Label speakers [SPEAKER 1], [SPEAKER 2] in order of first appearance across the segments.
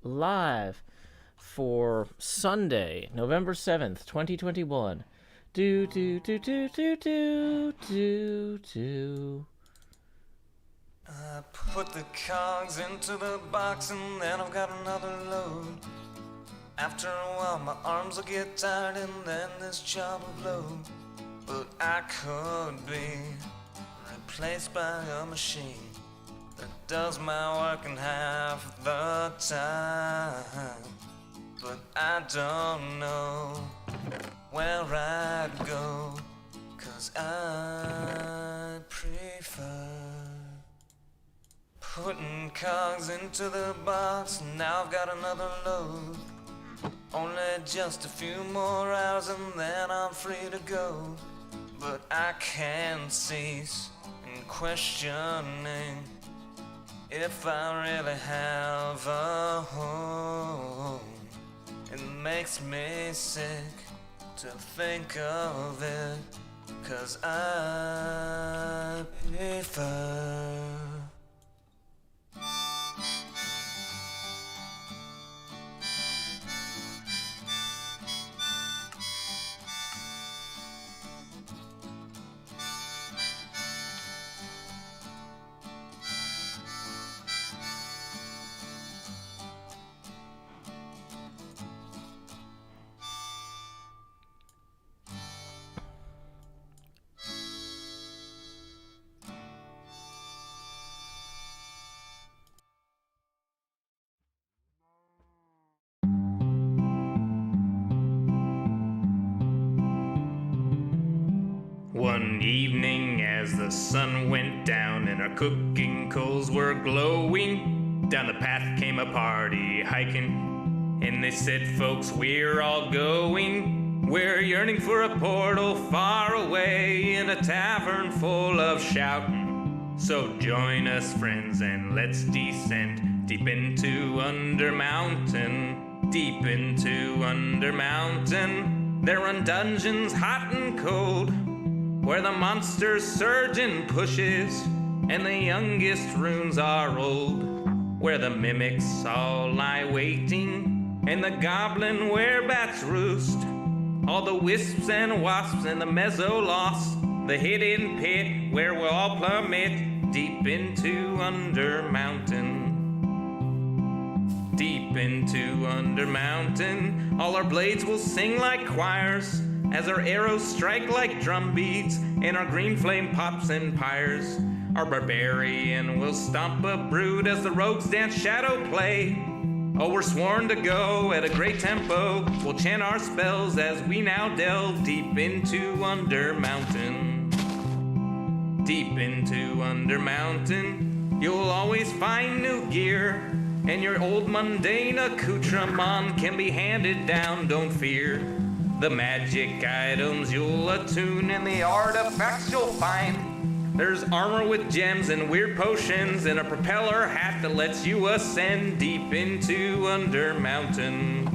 [SPEAKER 1] live for Sunday, November 7th, 2021. Do do do do do do do do.
[SPEAKER 2] I put the cogs into the box and then I've got another load. After a while my arms will get tired and then this job will blow. But I could be replaced by a machine that does my work in half the time. But I don't know where I'd go, 'cause I prefer putting cogs into the box. Now I've got another load. Only just a few more hours and then I'm free to go. But I can't cease in questioning if I really have a home. It makes me sick to think of it, 'cause I prefer
[SPEAKER 3] One evening as the sun went down and our cooking coals were glowing, down the path came a party hiking, and they said, folks, we're all going. We're yearning for a portal far away in a tavern full of shouting. So join us, friends, and let's descend deep into Under Mountain, deep into Under Mountain. There run dungeons hot and cold, where the monsters surge and pushes, and the youngest runes are old, where the mimics all lie waiting, and the goblin werebats roost, all the wisps and wasps and the mezzo-lost, the hidden pit where we'll all plummet deep into Under Mountain. Deep into Under Mountain, all our blades will sing like choirs, as our arrows strike like drum beats, and our green flame pops and pyres. Our barbarian will stomp a brood as the rogues dance shadow play. Oh, we're sworn to go at a great tempo. We'll chant our spells as we now delve deep into Under Mountain. Deep into Under Mountain, you'll always find new gear, and your old mundane accoutrement can be handed down, don't fear. The magic items you'll attune and the artifacts you'll find. There's armor with gems and weird potions and a propeller hat that lets you ascend deep into Under Mountain.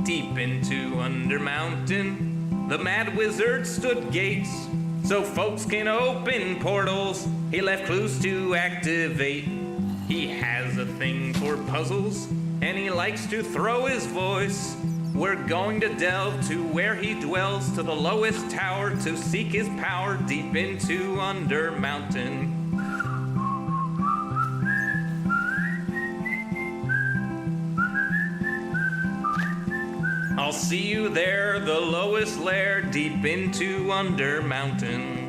[SPEAKER 3] Deep into Under Mountain, the mad wizard stood gates so folks can open portals. He left clues to activate. He has a thing for puzzles and he likes to throw his voice. We're going to delve to where he dwells, to the lowest tower, to seek his power deep into Under Mountain. I'll see you there, the lowest lair, deep into Under Mountain.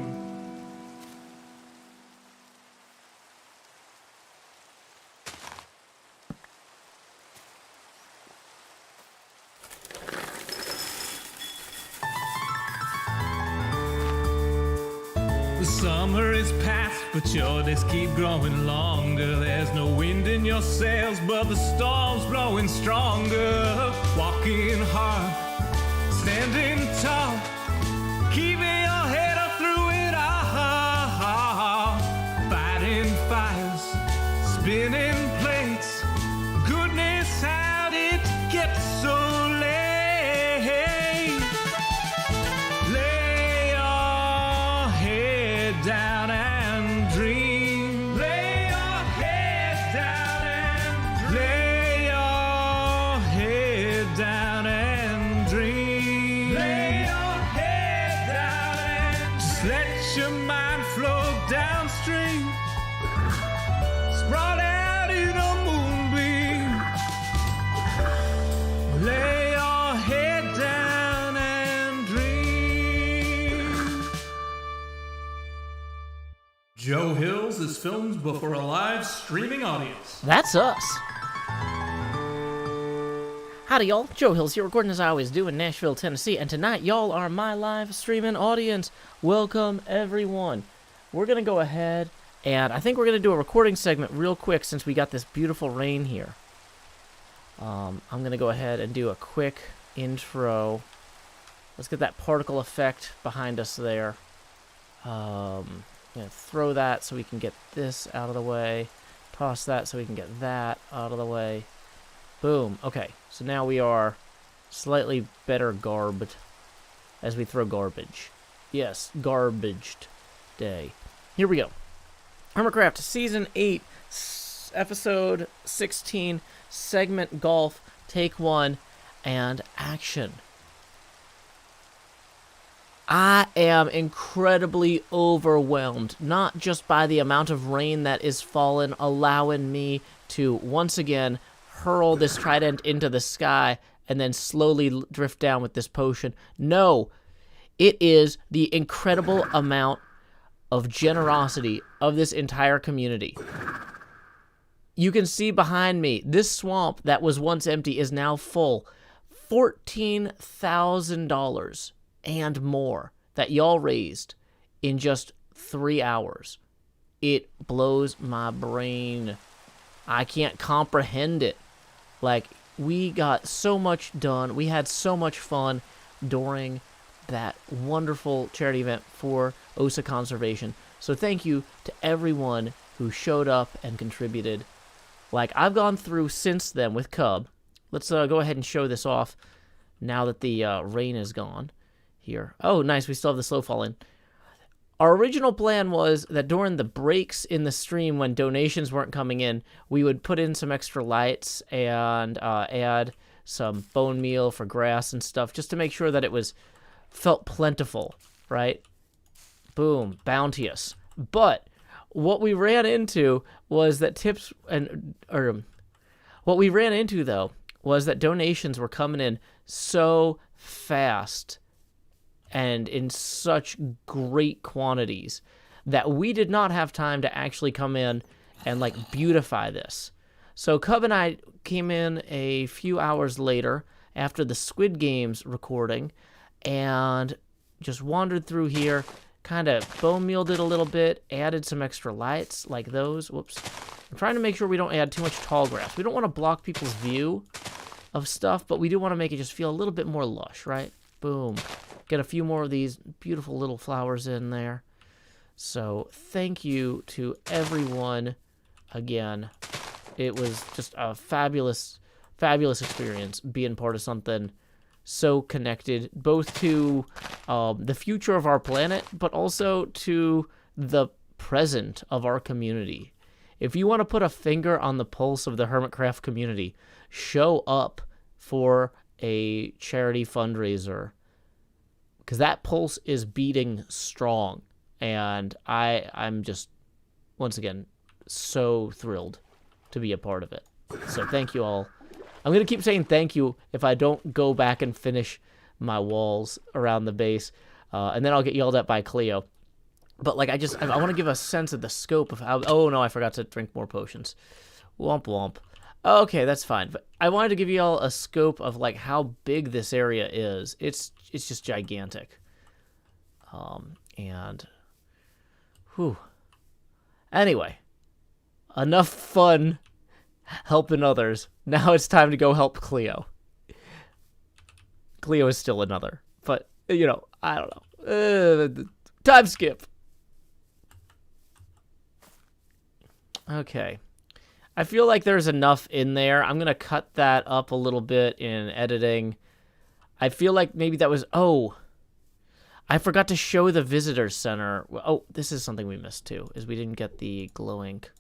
[SPEAKER 4] The summer is past, but your days keep growing longer. There's no wind in your sails, but the storm's blowing stronger. Walking hard, standing tall, keeping your head up through it all. Fighting fires, spinning plates. Goodness, how did it get so late? Lay your head down and dream. Lay your head down and dream. Joe Hills is filmed before a live streaming audience.
[SPEAKER 1] That's us. Howdy, y'all. Joe Hills here, recording as I always do in Nashville, Tennessee, and tonight, y'all are my live streaming audience. Welcome, everyone. We're going to go ahead, and I think we're going to do a recording segment real quick since we got this beautiful rain here. I'm going to go ahead and do a quick intro. Let's get that particle effect behind us there. I'm going to throw that so we can get this out of the way. Toss that so we can get that out of the way. Boom. Okay, so now we are slightly better garbed as we throw garbage. Yes, garbaged day. Here we go. HermitCraft Season 8, Episode 16, Segment Golf, Take 1, and Action. I am incredibly overwhelmed, not just by the amount of rain that is fallen, allowing me to once again hurl this trident into the sky and then slowly drift down with this potion. No, it is the incredible amount of generosity of this entire community. You can see behind me, this swamp that was once empty is now full. $14,000 and more that y'all raised in just 3 hours. It blows my brain. I can't comprehend it. Like, we got so much done. We had so much fun during that wonderful charity event for OSA Conservation. So thank you to everyone who showed up and contributed. Like, I've gone through since then with Cub. Let's go ahead and show this off now that the rain is gone here. Oh, nice. We still have the slow fall in. Our original plan was that during the breaks in the stream when donations weren't coming in, we would put in some extra lights and add some bone meal for grass and stuff just to make sure that it felt plentiful, right? Boom, bounteous. But what we ran into was that what we ran into though was that donations were coming in so fast and in such great quantities that we did not have time to actually come in and like beautify this. So Cub and I came in a few hours later after the Squid Games recording and just wandered through here, kind of bone mealed it a little bit, added some extra lights like those. Whoops. I'm trying to make sure we don't add too much tall grass. We don't want to block people's view of stuff, but we do want to make it just feel a little bit more lush, right? Boom. Get a few more of these beautiful little flowers in there. So thank you to everyone again. It was just a fabulous, fabulous experience being part of something so connected, both to the future of our planet, but also to the present of our community. If you want to put a finger on the pulse of the HermitCraft community, show up for a charity fundraiser, because that pulse is beating strong, and I'm just, once again, so thrilled to be a part of it. So thank you all. I'm going to keep saying thank you if I don't go back and finish my walls around the base, and then I'll get yelled at by Cleo. But like, I want to give a sense of the scope of how, oh no, I forgot to drink more potions. Womp womp. Okay, that's fine. But I wanted to give you all a scope of like how big this area is. It's just gigantic. And whew. Anyway, enough fun helping others. Now it's time to go help Cleo. Cleo is still another, but you know, I don't know. Time skip. Okay. I feel like there's enough in there. I'm going to cut that up a little bit in editing. I feel like maybe that was... Oh, I forgot to show the visitor center. Oh, this is something we missed too, is we didn't get the glow ink.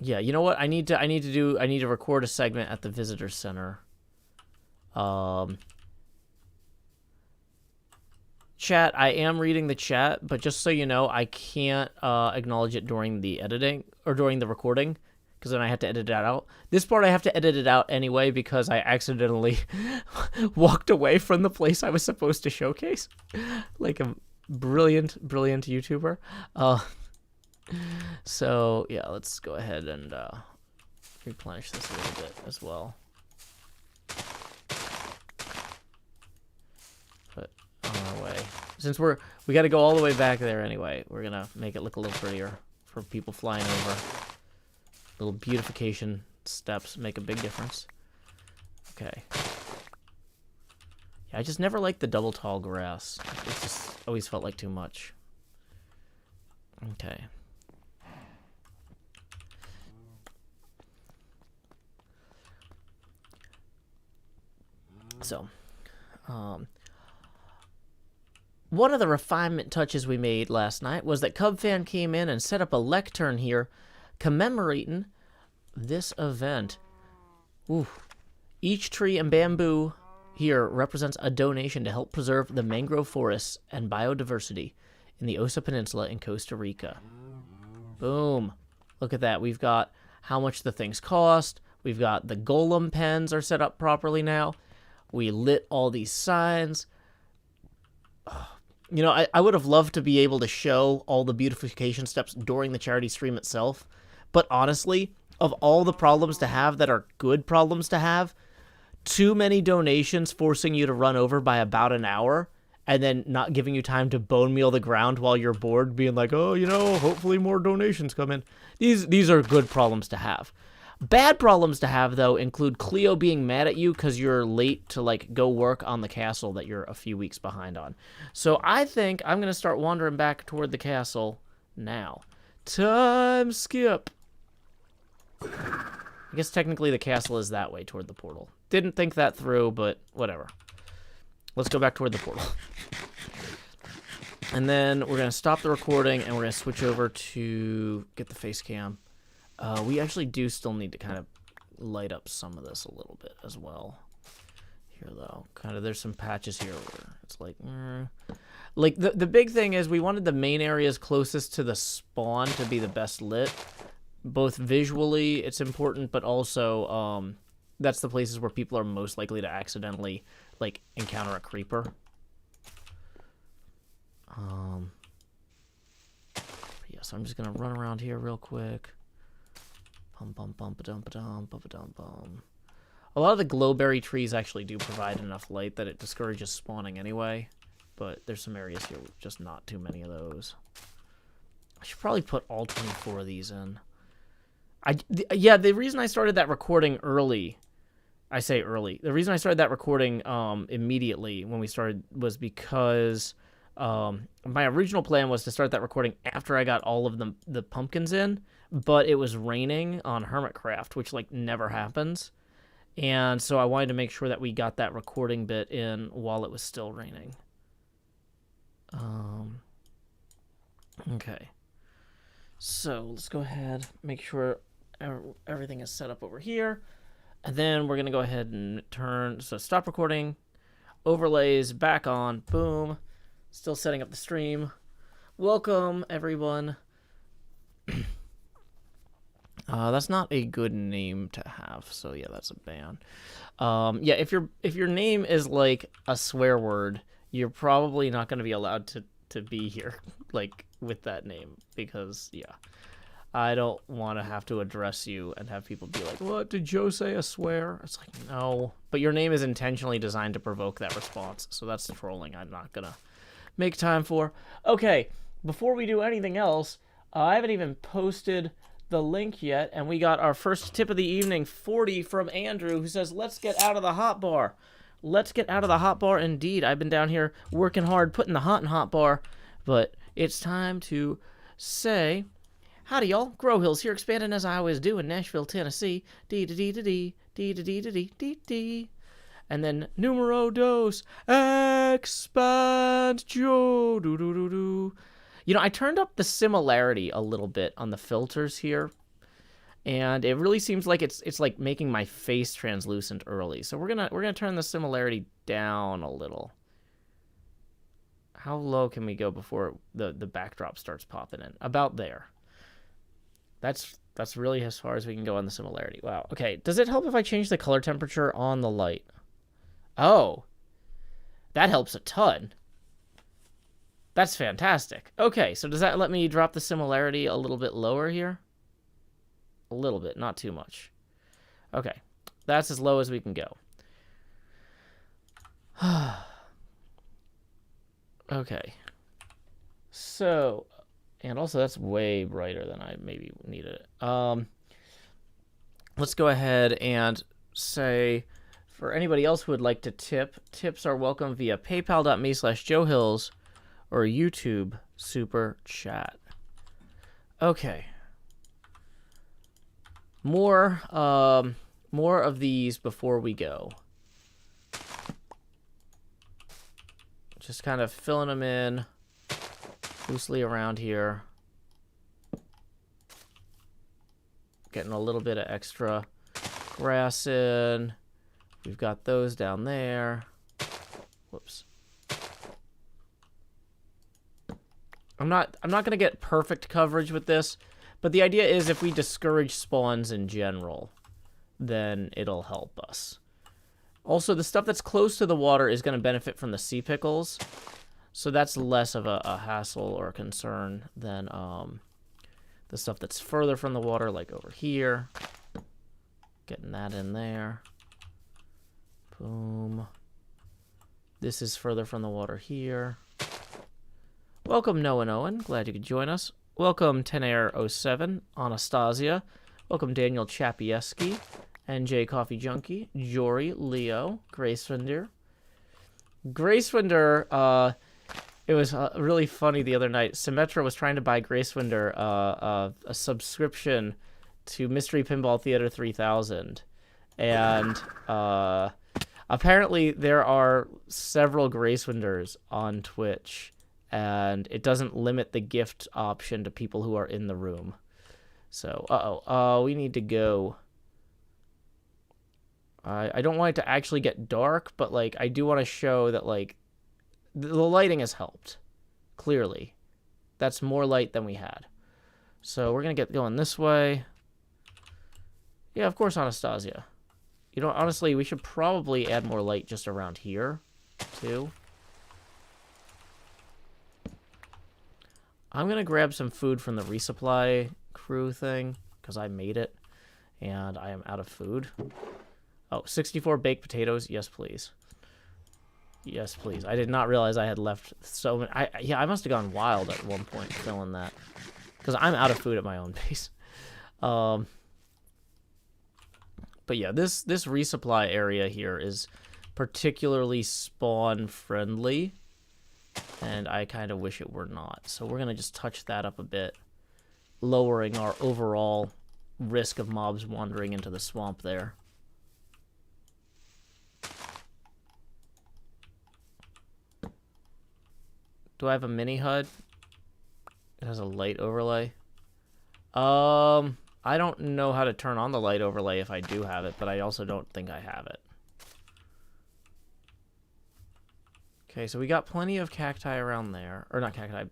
[SPEAKER 1] Yeah, you know what? I need to record a segment at the visitor center. Chat, I am reading the chat, but just so you know, I can't acknowledge it during the editing or during the recording because then I had to edit it out. This part I have to edit it out anyway because I accidentally walked away from the place I was supposed to showcase. Like a brilliant YouTuber. So yeah, let's go ahead and replenish this a little bit as well. But on our way, since we got to go all the way back there anyway, we're gonna make it look a little prettier for people flying over. Little beautification steps make a big difference. Okay. Yeah, I just never liked the double tall grass. It just always felt like too much. Okay. So, one of the refinement touches we made last night was that CubFan came in and set up a lectern here commemorating this event. Ooh. Each tree and bamboo here represents a donation to help preserve the mangrove forests and biodiversity in the Osa Peninsula in Costa Rica. Boom. Look at that. We've got how much the things cost. We've got the golem pens are set up properly now. We lit all these signs. You know, I would have loved to be able to show all the beautification steps during the charity stream itself. But honestly, of all the problems to have that are good problems to have, too many donations forcing you to run over by about an hour and then not giving you time to bone meal the ground while you're bored, being like, oh, you know, hopefully more donations come in. These are good problems to have. Bad problems to have, though, include Cleo being mad at you because you're late to, like, go work on the castle that you're a few weeks behind on. So I think I'm going to start wandering back toward the castle now. Time skip. I guess technically the castle is that way toward the portal. Didn't think that through, but whatever. Let's go back toward the portal. And then we're going to stop the recording, and we're going to switch over to get the face cam. We actually do still need to kind of light up some of this a little bit as well. Here, though. Kind of, there's some patches here where it's like... Like, the big thing is we wanted the main areas closest to the spawn to be the best lit. Both visually, it's important, but also, that's the places where people are most likely to accidentally, like, encounter a creeper. Yeah, so I'm just gonna run around here real quick. Bum bum bum ba dum ba dum ba dum bum. A lot of the glowberry trees actually do provide enough light that it discourages spawning anyway, but there's some areas here with just not too many of those. I should probably put all 24 of these in. Yeah, the reason I started that recording early, I say early, the reason I started that recording immediately when we started was because my original plan was to start that recording after I got all of the pumpkins in, but it was raining on HermitCraft, which like never happens. And so I wanted to make sure that we got that recording bit in while it was still raining. Okay. So let's go ahead, make sure everything is set up over here. And then we're going to go ahead and so stop recording, overlays back on, boom. Still setting up the stream. Welcome, everyone. That's not a good name to have, so yeah, that's a ban. Yeah, if your name is like a swear word, you're probably not going to be allowed to be here, like, with that name, because, yeah. I don't want to have to address you and have people be like, what, did Joe say a swear? It's like, no. But your name is intentionally designed to provoke that response, so that's the trolling I'm not going to make time for. Okay, before we do anything else, I haven't even posted the link yet, and we got our first tip of the evening, 40, from Andrew, who says, let's get out of the hot bar. Let's get out of the hot bar indeed. I've been down here working hard, putting the hot in hot bar, but it's time to say... Howdy, y'all. Grow Hills here, expanding as I always do in Nashville, Tennessee. Dee-da-dee-da-dee, dee-da-dee-da-dee-dee-dee. And then, numero dos, expand Joe. Do-do-do-do. You know, I turned up the similarity a little bit on the filters here, and it really seems like it's like making my face translucent early. So we're gonna turn the similarity down a little. How low can we go before the backdrop starts popping in? About there. That's That's really as far as we can go on the similarity. Wow. Okay. Does it help if I change the color temperature on the light? Oh. That helps a ton. That's fantastic. Okay, so does that let me drop the similarity a little bit lower here? A little bit, not too much. Okay. That's as low as we can go. Okay. So, and also that's way brighter than I maybe needed it. Let's go ahead and say, for anybody else who would like to tip, tips are welcome via paypal.me/JoeHills or YouTube Super Chat. Okay. More of these before we go. Just kind of filling them in loosely around here. Getting a little bit of extra grass in. We've got those down there. Whoops. I'm not going to get perfect coverage with this, but the idea is if we discourage spawns in general, then it'll help us. Also, the stuff that's close to the water is going to benefit from the sea pickles, so that's less of a hassle or a concern than the stuff that's further from the water, like over here. Getting that in there. Boom. This is further from the water here. Welcome, Noah and Owen. Glad you could join us. Welcome, Tenair07, Anastasia. Welcome, Daniel Chapieski, NJ Coffee Junkie, Jory, Leo, Gracewinder. Gracewinder, it was really funny the other night. Symmetra was trying to buy Gracewinder a subscription to Mystery Pinball Theater 3000. And apparently there are several Gracewinders on Twitch. And it doesn't limit the gift option to people who are in the room. So, we need to go. I don't want it to actually get dark, but, like, I do want to show that, like, the lighting has helped. Clearly. That's more light than we had. So, we're going to get going this way. Yeah, of course, Anastasia. You know, honestly, we should probably add more light just around here, too. I'm going to grab some food from the resupply crew thing, because I made it, and I am out of food. Oh, 64 baked potatoes. Yes, please. Yes, please. I did not realize I had left so many. I must have gone wild at one point filling that, because I'm out of food at my own base. But yeah, this resupply area here is particularly spawn-friendly. And I kind of wish it were not. So we're going to just touch that up a bit, lowering our overall risk of mobs wandering into the swamp there. Do I have a mini HUD? It has a light overlay. I don't know how to turn on the light overlay if I do have it, but I also don't think I have it. Okay, so we got plenty of cacti around there. Or not cacti.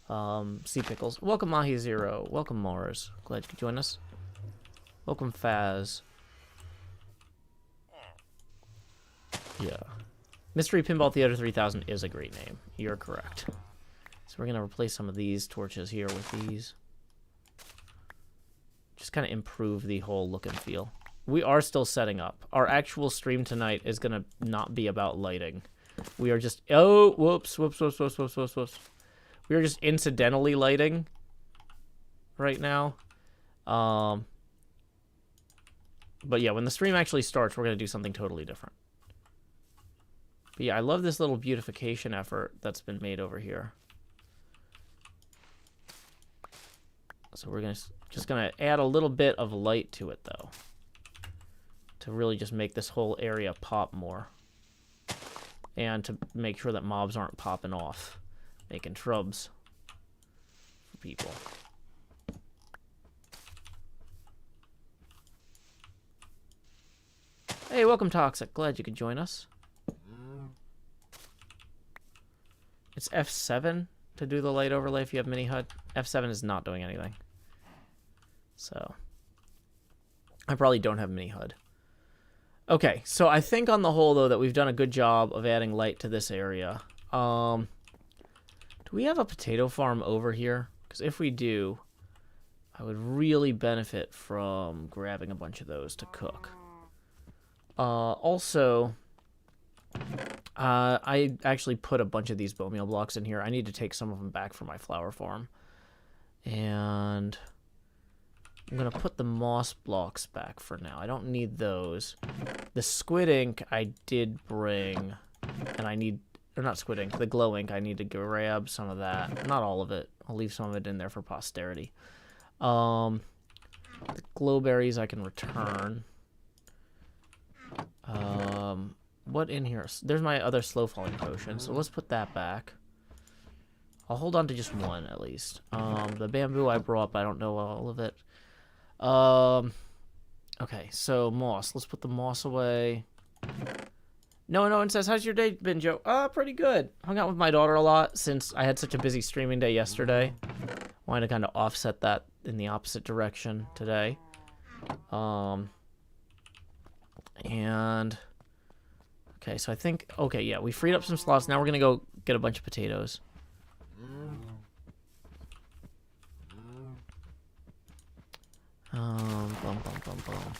[SPEAKER 1] Sea pickles. Welcome, Mahi Zero. Welcome, Mars. Glad you could join us. Welcome, Faz. Yeah. Mystery Pinball Theater 3000 is a great name. You're correct. So we're going to replace some of these torches here with these. Just kind of improve the whole look and feel. We are still setting up. Our actual stream tonight is going to not be about lighting. We are just... Oh, whoops. We are just incidentally lighting right now. But yeah, when the stream actually starts, we're going to do something totally different. But yeah, I love this little beautification effort that's been made over here. So we're just going to add a little bit of light to it, though, to really just make this whole area pop more. And to make sure that mobs aren't popping off, making shrubs for people. Hey, welcome, Toxic. Glad you could join us. It's F7 to do the light overlay if you have mini HUD. F7 is not doing anything. So I probably don't have mini HUD. Okay, so I think on the whole, though, that we've done a good job of adding light to this area. Do we have a potato farm over here? Because if we do, I would really benefit from grabbing a bunch of those to cook. Also, I actually put a bunch of these bone meal blocks in here. I need to take some of them back for my flower farm. And I'm going to put the moss blocks back for now. I don't need those. The squid ink I did bring, and I need, or not squid ink, the glow ink, I need to grab some of that. Not all of it. I'll leave some of it in there for posterity. The glowberries I can return. What in here? There's my other slow falling potion, so let's put that back. I'll hold on to just one at least. The bamboo I brought, but I don't know all of it. Okay, so moss. Let's put the moss away. No one says, how's your day been, Joe? Pretty good. Hung out with my daughter a lot since I had such a busy streaming day yesterday. Wanted to kind of offset that in the opposite direction today. And okay, so I think, okay, yeah, we freed up some slots. Now we're gonna go get a bunch of potatoes. Bum, bum, bum, bum.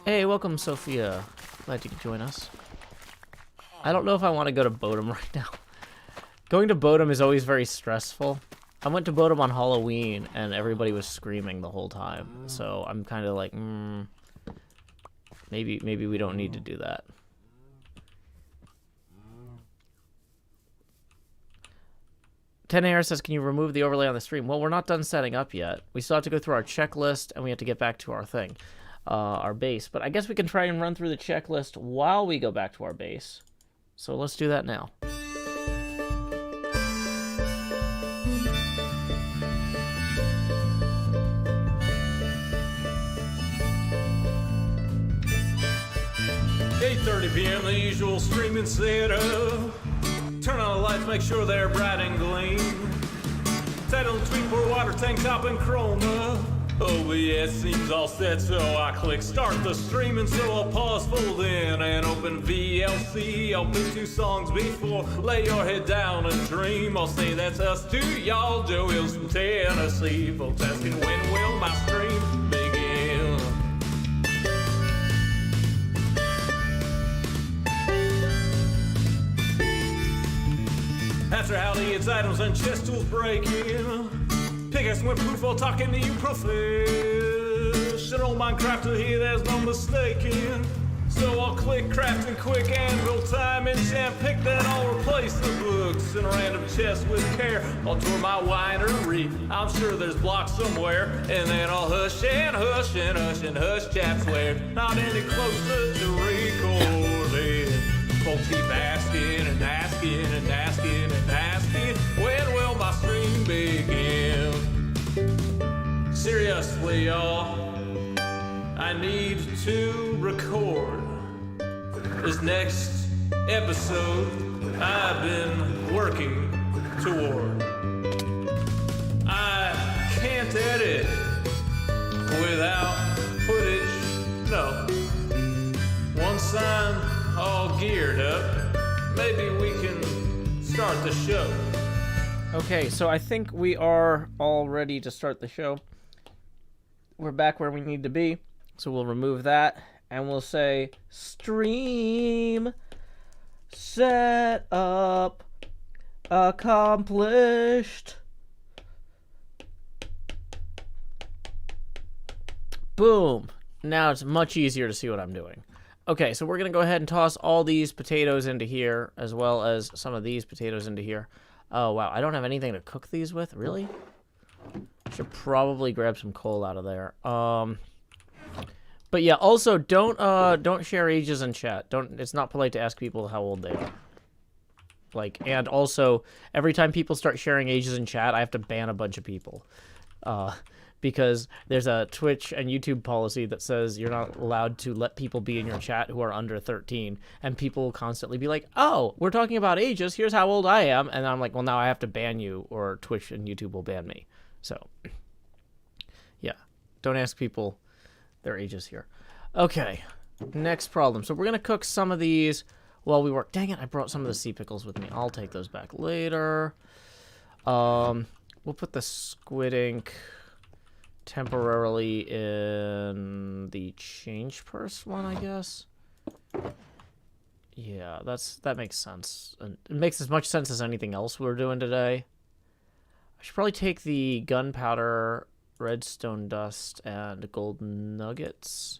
[SPEAKER 1] Hey, welcome, Sophia. Glad you could join us. I don't know if I want to go to Bodum right now. Going to Bodum is always very stressful. I went to Bodum on Halloween, and everybody was screaming the whole time. So I'm kind of like, maybe we don't need to do that. Tenair says, can you remove the overlay on the stream? Well, we're not done setting up yet. We still have to go through our checklist, and we have to get back to our thing, our base. But I guess we can try and run through the checklist while we go back to our base. So let's do that now.
[SPEAKER 4] .30 p.m. the usual streaming setup. Turn on the lights, make sure they're bright and gleam. Title and tweet for water tank top and chroma. OBS seems all set, so I click start the stream, and so I'll pause, fold in, and open VLC. I'll pick 2 songs before lay your head down and dream. I'll say that's us to y'all, Joe Hills from Tennessee. Folks asking when will my stream begin? After howdy, it's items and chest tools breaking. Pickaxe went poof while talking to you professional Minecrafter here, there's no mistaking. So I'll click crafting quick and real time enchant. Pick that, I'll replace the books in random chests with care. I'll tour my winery, I'm sure there's blocks somewhere. And then I'll hush and hush and hush and hush chat swear. Not any closer to recording. Folks keep asking and asking and asking and asking, when will my stream begin? Seriously, y'all, I need to record this next episode I've been working toward. I can't edit without footage, no. Once I'm all geared up, maybe we can start the show.
[SPEAKER 1] Okay, so I think we are all ready to start the show. We're back where we need to be, so we'll remove that, and we'll say stream set up accomplished. Boom. Now it's much easier to see what I'm doing. Okay, so we're going to go ahead and toss all these potatoes into here, as well as some of these potatoes into here. Oh, wow, I don't have anything to cook these with? Really? Should probably grab some coal out of there. But yeah, also don't share ages in chat. It's not polite to ask people how old they are. Like, and also every time people start sharing ages in chat, I have to ban a bunch of people. because there's a Twitch and YouTube policy that says you're not allowed to let people be in your chat who are under 13, and people will constantly be like, oh, we're talking about ages, here's how old I am, and I'm like, well, now I have to ban you, or Twitch and YouTube will ban me. So yeah, don't ask people their ages here. Okay, next problem. So we're gonna cook some of these while we work. Dang it, I brought some of the sea pickles with me. I'll take those back later. We'll put the squid ink temporarily in the change purse one, I guess. Yeah, that makes sense. And it makes as much sense as anything else we're doing today. I should probably take the gunpowder, redstone dust, and golden nuggets,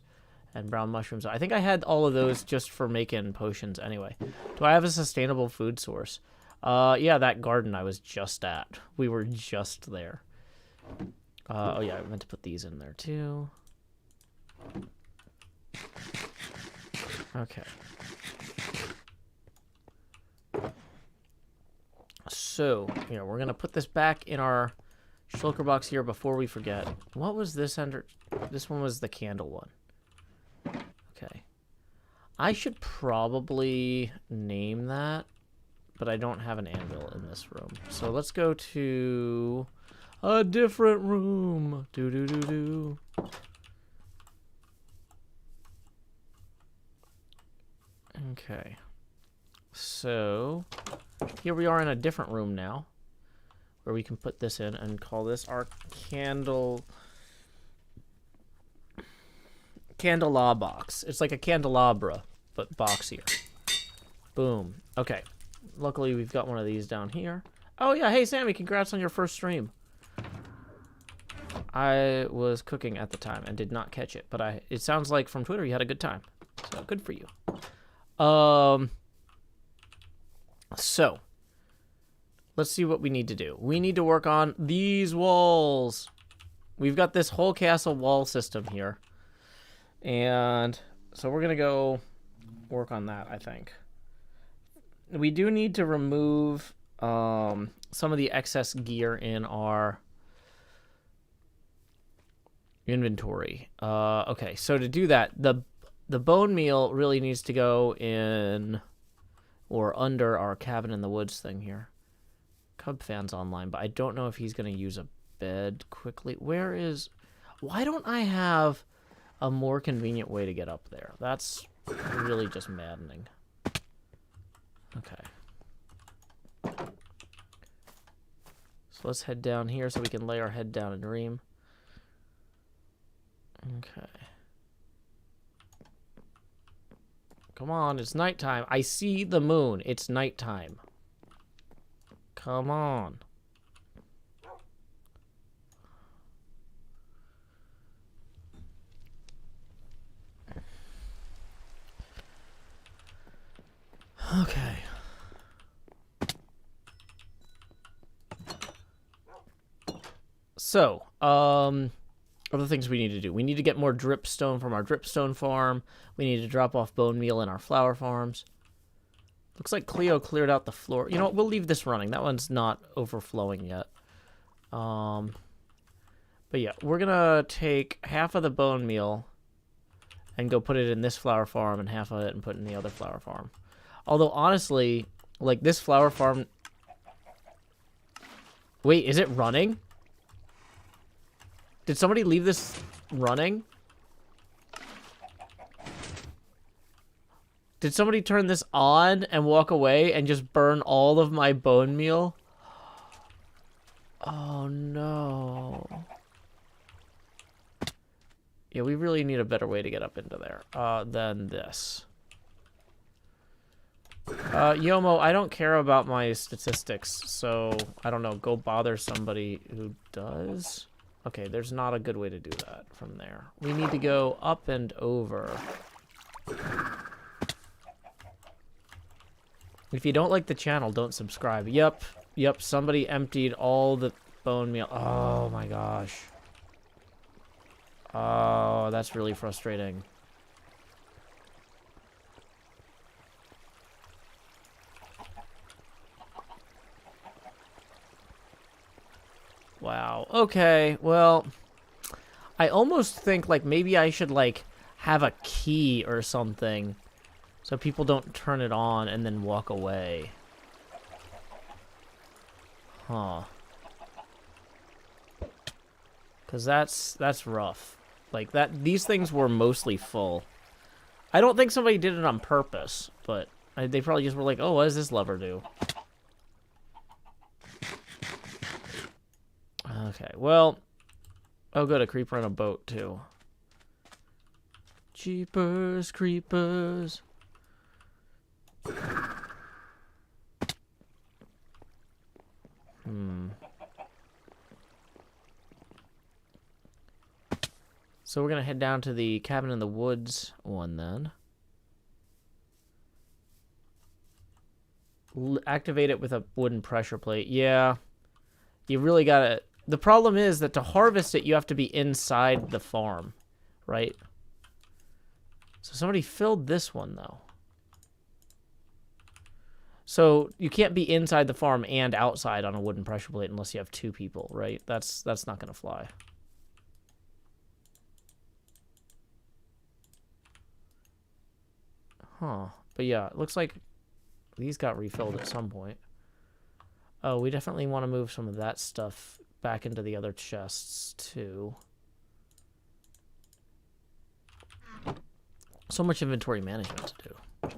[SPEAKER 1] and brown mushrooms. I think I had all of those just for making potions anyway. Do I have a sustainable food source? Yeah, that garden I was just at. We were just there. Oh yeah, I meant to put these in there too. Okay. So, yeah, we're gonna put this back in our shulker box here before we forget. What was this under? This one was the candle one. Okay. I should probably name that, but I don't have an anvil in this room. So let's go to a different room. Do. Okay. So here we are in a different room now, where we can put this in and call this our candelabra box. It's like a candelabra, but boxier. Boom. Okay. Luckily, we've got one of these down here. Oh yeah, hey Sammy, congrats on your first stream. I was cooking at the time and did not catch it, but it sounds like from Twitter you had a good time. So good for you. So let's see what we need to do. We need to work on these walls. We've got this whole castle wall system here. And so we're gonna go work on that, I think. We do need to remove some of the excess gear in our inventory. Okay, so to do that, the bone meal really needs to go in or under our cabin in the woods thing here. Cub Fan's online, but I don't know if he's going to use a bed quickly. Why don't I have a more convenient way to get up there? That's really just maddening. Okay. So let's head down here so we can lay our head down and dream. Okay. Come on, it's nighttime. I see the moon. It's nighttime. Come on. Okay. So, other things we need to do. We need to get more dripstone from our dripstone farm. We need to drop off bone meal in our flower farms. Looks like Cleo cleared out the floor. You know what? We'll leave this running. That one's not overflowing yet. But yeah, we're gonna take half of the bone meal and go put it in this flower farm and half of it and put it in the other flower farm. Although, honestly, like this flower farm... Wait, is it running? Did somebody leave this running? Did somebody turn this on and walk away and just burn all of my bone meal? Oh, no. Yeah, we really need a better way to get up into there than this. Yomo, I don't care about my statistics, so, I don't know, go bother somebody who does. Okay, there's not a good way to do that from there. We need to go up and over. If you don't like the channel, don't subscribe. Yep, somebody emptied all the bone meal. Oh my gosh. Oh, that's really frustrating. Wow. Okay, well, I almost think, like, maybe I should, like, have a key or something so people don't turn it on and then walk away. Huh. Because that's rough. Like, these things were mostly full. I don't think somebody did it on purpose, but they probably just were like, oh, what does this lever do? Okay, well... Oh, good, a creeper on a boat, too. Jeepers, creepers. So we're going to head down to the cabin in the woods one, then. Activate it with a wooden pressure plate. Yeah. You really got to... The problem is that to harvest it, you have to be inside the farm, right? So somebody filled this one, though. So you can't be inside the farm and outside on a wooden pressure plate unless you have two people, right? That's not going to fly. Huh. But yeah, it looks like these got refilled at some point. Oh, we definitely want to move some of that stuff back into the other chests, too. So much inventory management to do. You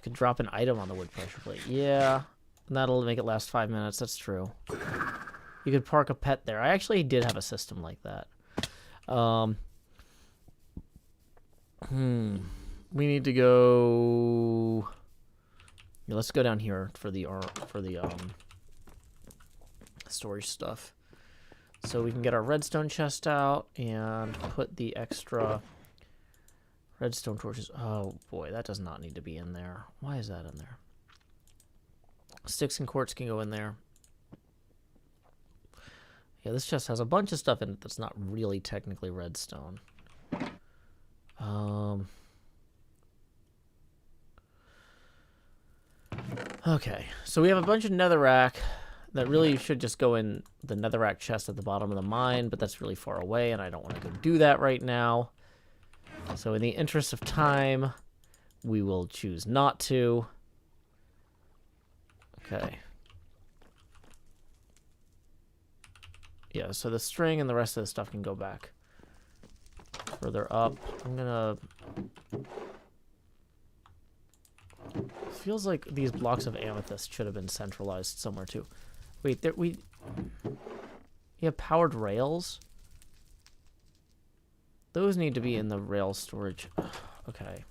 [SPEAKER 1] could drop an item on the wood pressure plate. Yeah, that'll make it last 5 minutes. That's true. You could park a pet there. I actually did have a system like that. We need to go... Yeah, let's go down here for the storage stuff. So we can get our redstone chest out and put the extra redstone torches. Oh boy, that does not need to be in there. Why is that in there? Sticks and quartz can go in there. Yeah, this chest has a bunch of stuff in it that's not really technically redstone. Okay, so we have a bunch of netherrack that really should just go in the netherrack chest at the bottom of the mine, but that's really far away, and I don't want to go do that right now. So in the interest of time, we will choose not to. Okay. Yeah, so the string and the rest of the stuff can go back further up. I'm gonna... Feels like these blocks of amethyst should have been centralized somewhere too. Wait, there you have powered rails? Those need to be in the rail storage. Okay.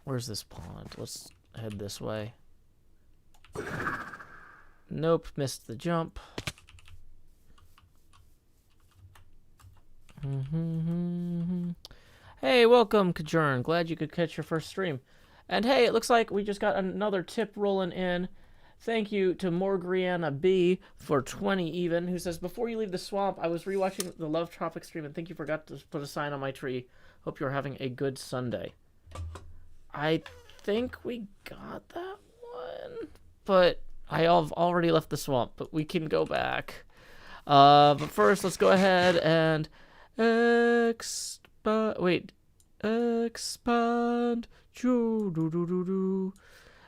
[SPEAKER 1] Where's this pond? Let's head this way. Nope, missed the jump. Hey, welcome, Kajern. Glad you could catch your first stream. And hey, it looks like we just got another tip rolling in. Thank you to Morgriana B for 20 even, who says, before you leave the swamp, I was rewatching the Love Tropic stream and think you forgot to put a sign on my tree. Hope you're having a good Sunday. I think we got that one, but I have already left the swamp, but we can go back. But first, let's go ahead and expand.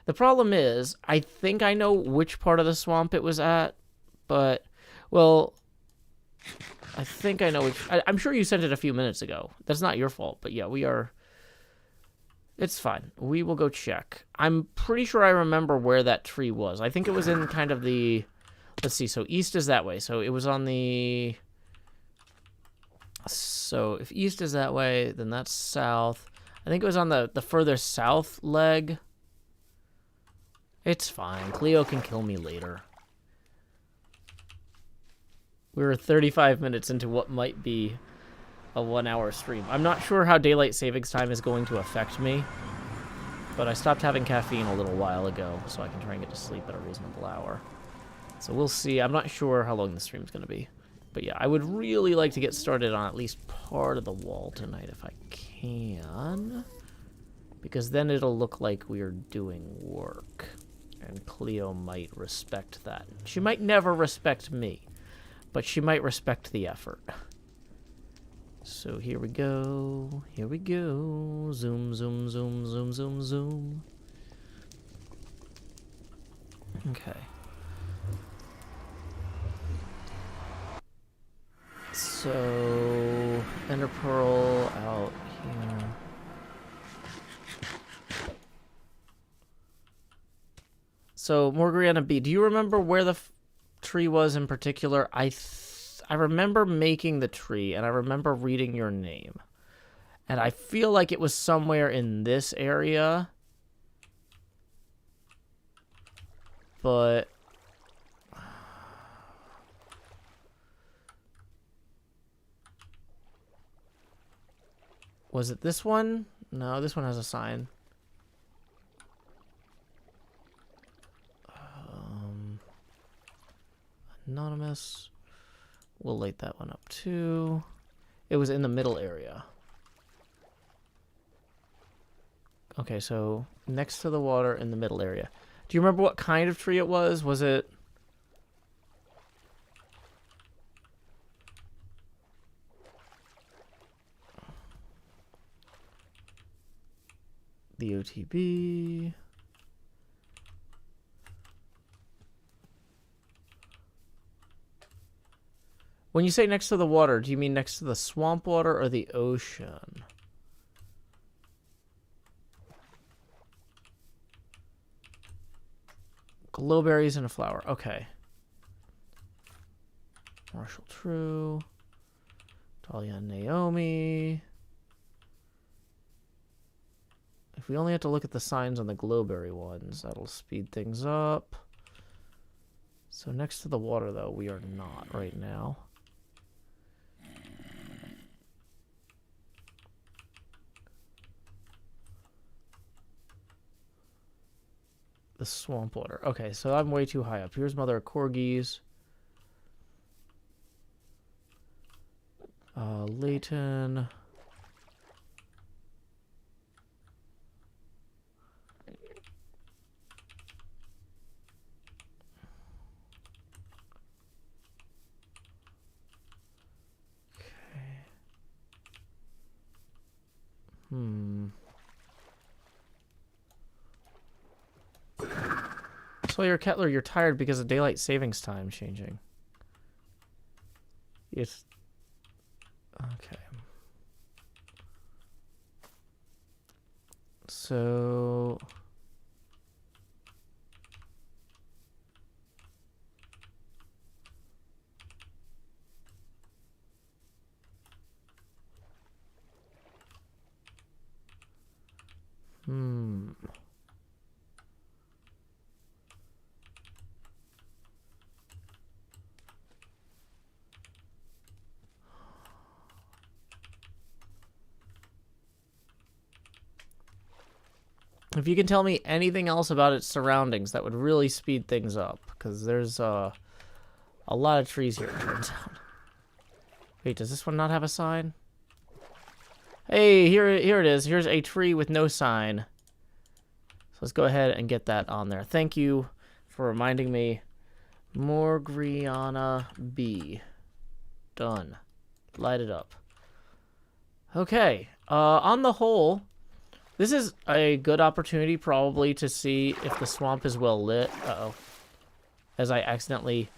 [SPEAKER 1] The problem is, I think I know which part of the swamp it was at, but, well, I think I know which... I'm sure you sent it a few minutes ago. That's not your fault, but yeah, we are... It's fine. We will go check. I'm pretty sure I remember where that tree was. I think it was in kind of the... Let's see, so east is that way. So it was on the... So if east is that way, then that's south. I think it was on the further south leg. It's fine. Cleo can kill me later. We're 35 minutes into what might be a 1-hour stream. I'm not sure how daylight savings time is going to affect me, but I stopped having caffeine a little while ago, so I can try and get to sleep at a reasonable hour. So we'll see. I'm not sure how long the stream's going to be. But yeah, I would really like to get started on at least part of the wall tonight if I can. Because then it'll look like we are doing work. And Cleo might respect that. She might never respect me, but she might respect the effort. So here we go. Here we go. Zoom, zoom, zoom, zoom, zoom, zoom. Okay. So, Ender Pearl out here. So, Morgana B, do you remember where the tree was in particular? I remember making the tree, and I remember reading your name. And I feel like it was somewhere in this area. But... was it this one? No, this one has a sign. Anonymous. We'll light that one up too. It was in the middle area. Okay, so next to the water in the middle area. Do you remember what kind of tree it was? Was it... the OTB... When you say next to the water, do you mean next to the swamp water or the ocean? Glowberries and a flower. Okay. Marshall True. Talia and Naomi. If we only have to look at the signs on the glowberry ones, that'll speed things up. So next to the water, though, we are not right now. The swamp water. Okay, so I'm way too high up. Here's Mother of Corgis. Leighton. Sawyer Kettler, you're tired because of daylight savings time changing. Yes. Okay. So... If you can tell me anything else about its surroundings, that would really speed things up. Because there's a lot of trees here, it turns out. Wait, does this one not have a sign? Hey, here it is. Here's a tree with no sign. So let's go ahead and get that on there. Thank you for reminding me. Morgana B. Done. Light it up. Okay. On the whole... this is a good opportunity, probably, to see if the swamp is well lit. Uh-oh. As I accidentally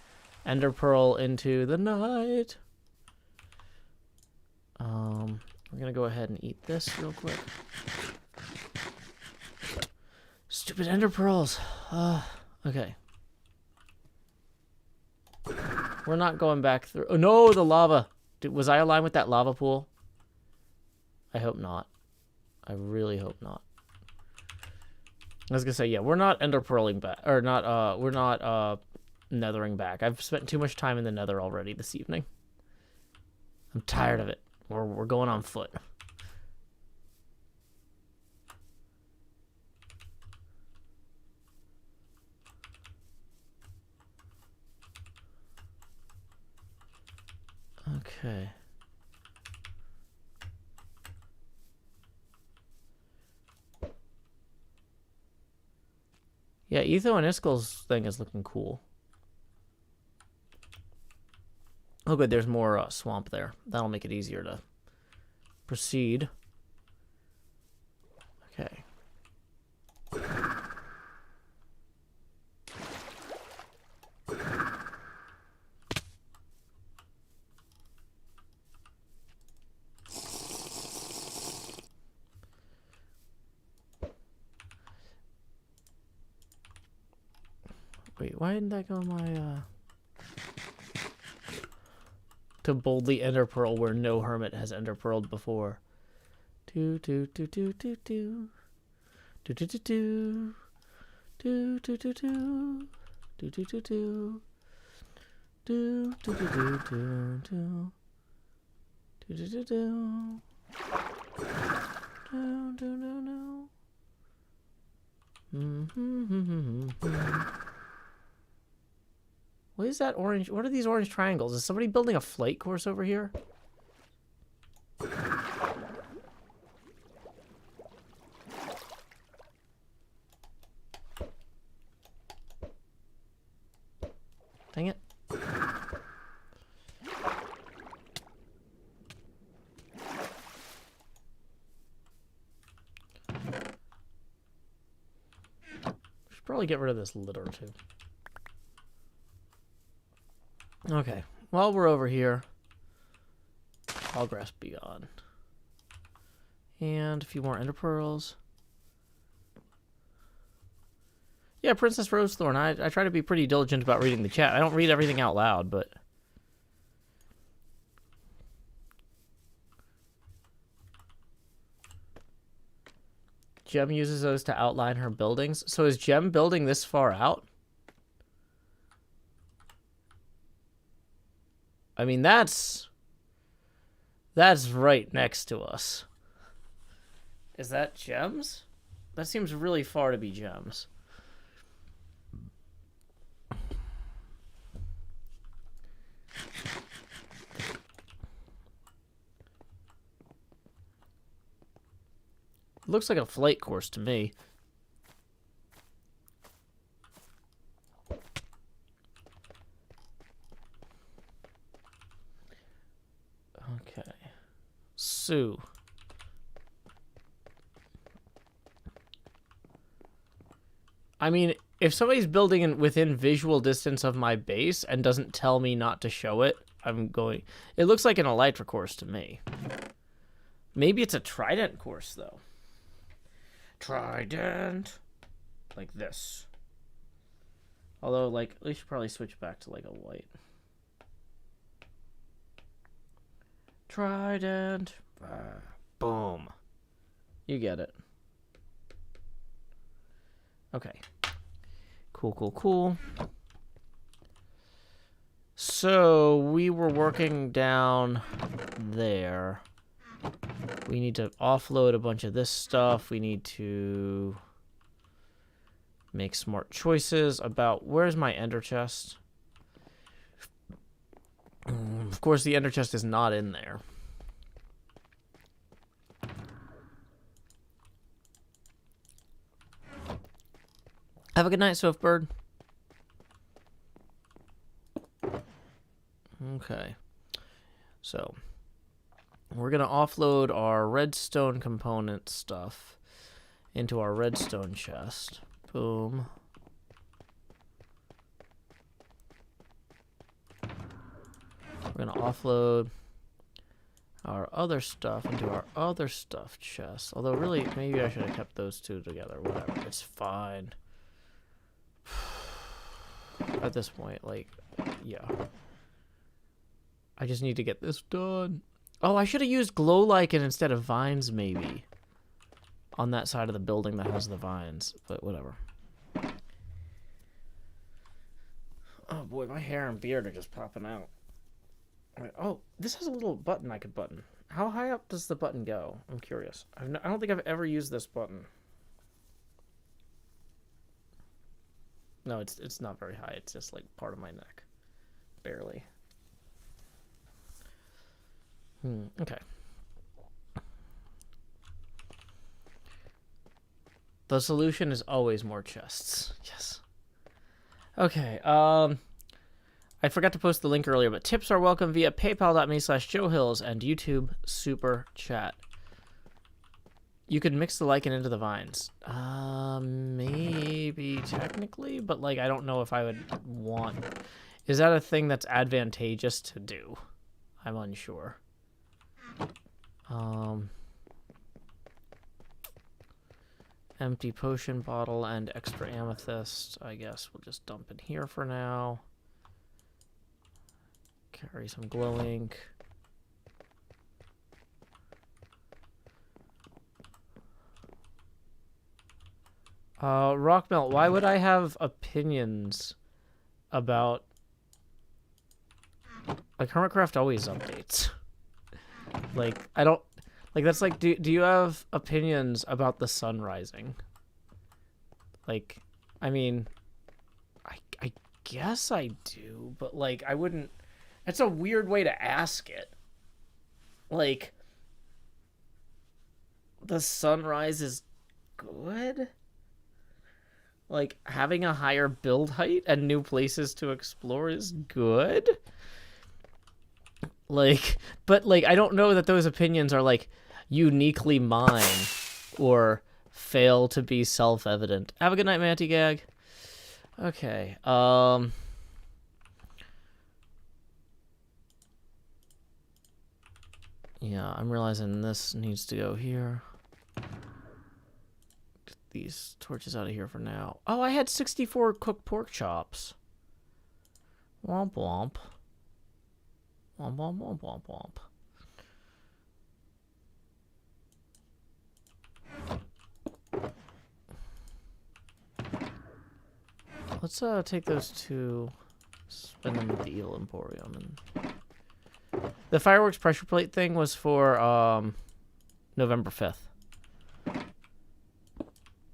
[SPEAKER 1] ender pearl into the night. We're going to go ahead and eat this real quick. Stupid ender pearls. Okay. We're not going back through... oh, no, the lava. Was I aligned with that lava pool? I hope not. I really hope not. I was gonna say, yeah, we're not ender pearling back, or not. We're not nethering back. I've spent too much time in the nether already this evening. I'm tired of it. We're going on foot. Okay. Yeah, Etho and Iskel's thing is looking cool. Oh, good. There's more swamp there. That'll make it easier to proceed. Okay. Wait, why didn't that go in my, to boldly ender pearl where no hermit has ender pearled before. Do do do do do do. Do do do do. Do do do do. Do do do do. Do do do do do do. Do do do do. Do do do do. What is that orange? What are these orange triangles? Is somebody building a flight course over here? Dang it. Should probably get rid of this litter too. Okay, while we're over here, I'll grasp beyond. And a few more ender pearls. Yeah, Princess Rosethorn, I try to be pretty diligent about reading the chat. I don't read everything out loud, but... Gem uses those to outline her buildings. So is Gem building this far out? I mean, that's right next to us. Is that Gems? That seems really far to be Gems. Looks like a flight course to me. Okay. Sue. I mean, if somebody's building within visual distance of my base and doesn't tell me not to show it, I'm going... It looks like an elytra course to me. Maybe it's a trident course, though. Trident. Like this. Although, like, we should probably switch back to, like, a white. Trident. Boom. You get it. Okay. Cool, cool, cool. So, we were working down there. We need to offload a bunch of this stuff. We need to make smart choices about... Where's my ender chest? Of course, the ender chest is not in there. Have a good night, Swiftbird. Okay. So, we're going to offload our redstone component stuff into our redstone chest. Boom. We're going to offload our other stuff into our other stuff chest. Although, really, maybe I should have kept those two together. Whatever. It's fine. At this point, like, yeah. I just need to get this done. Oh, I should have used glow lichen instead of vines, maybe. On that side of the building that has the vines. But whatever. Oh boy, my hair and beard are just popping out. Oh, this has a little button I could button. How high up does the button go? I'm curious. I don't think I've ever used this button. No, it's not very high. It's just like part of my neck. Barely. Okay. The solution is always more chests. Yes. Okay. I forgot to post the link earlier, but tips are welcome via paypal.me/JoeHills and YouTube Super Chat. You could mix the lichen into the vines. Maybe technically, but like I don't know if I would want. Is that a thing that's advantageous to do? I'm unsure. Empty potion bottle and extra amethyst. I guess we'll just dump in here for now. Carry some glow ink. Rockmelt, why would I have opinions about... Like, HermitCraft always updates. Like, I don't... Like, that's like, do you have opinions about the sun rising? Like, I mean, I guess I do, but, like, I wouldn't... That's a weird way to ask it. Like, the sunrise is good? Like, having a higher build height and new places to explore is good? Like, but, like, I don't know that those opinions are, like, uniquely mine or fail to be self-evident. Have a good night, Manty Gag. Okay, yeah, I'm realizing this needs to go here. Get these torches out of here for now. Oh, I had 64 cooked pork chops. Womp womp. Womp womp womp womp womp. Let's take those two, spend them at the Eel Emporium. And the fireworks pressure plate thing was for November 5th.